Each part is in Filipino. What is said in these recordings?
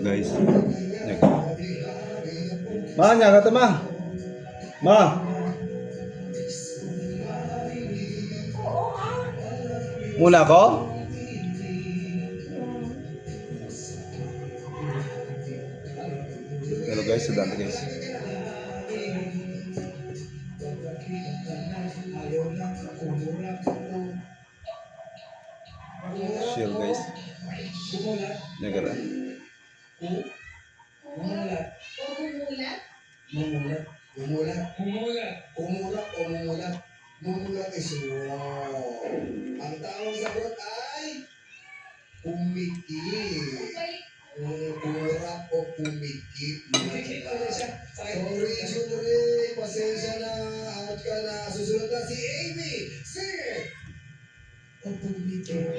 Guys, ma, nya kata ma. Ma. Muna ako? Pero guys, sa dami guys. Chill guys. Negara. Umulat. Umulat. Umulat. Umulat o mumulat. Mumulat is wow. Ang tamang sagot ay pumikit. Kurap o pumikit. Sorry, Jure. Pasensya na. Out ka na. Susunod na si Amy. Sing it! O pumikit.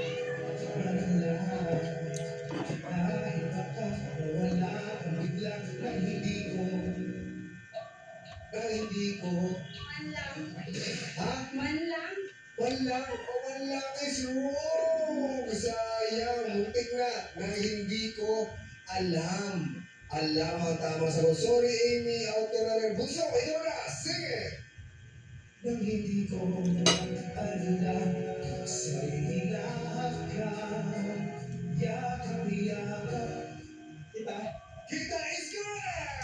Hindi ko. Man lang. Ha? Man lang. Man lang. O man lang is wrong. Sayang. Muntik na hindi ko alam. Alam ang tamang sagot. Sorry, Amy. Out ka na rin. Bunso, ito na. Sing it. Nang hindi ko alam. Sa'y hinahakang. Yakap-yakap. Kita is correct!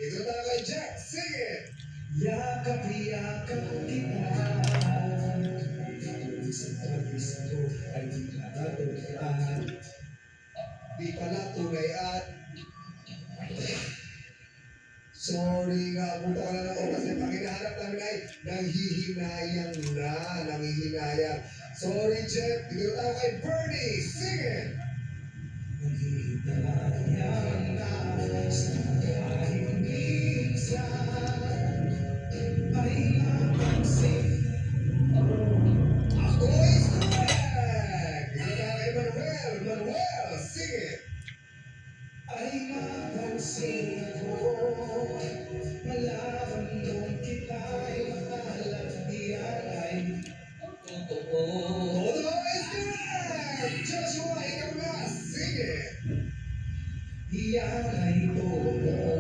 Ito na kay Jack. Sing it! Yakap-yakap kita. Sa pagkis ko ay di pala tunay at di pala tunay at sorry nga, punta ka na lang ako kasi pag hinahanap namin ay nanghihinayang na, nanghihinayang. Sorry, Jeff. Dito tayo kay Bernie. Sing it! Nanghihinayang na sa kahit minsan ay napansin. Ako is correct! Dito tayo kay Manuel. Manuel, sing it! Ay napansin ko malaman nung kita'y makalat diyan ay totoo. Todo is correct! Joshua, ikaw na, sing it! Diyan ay totoo.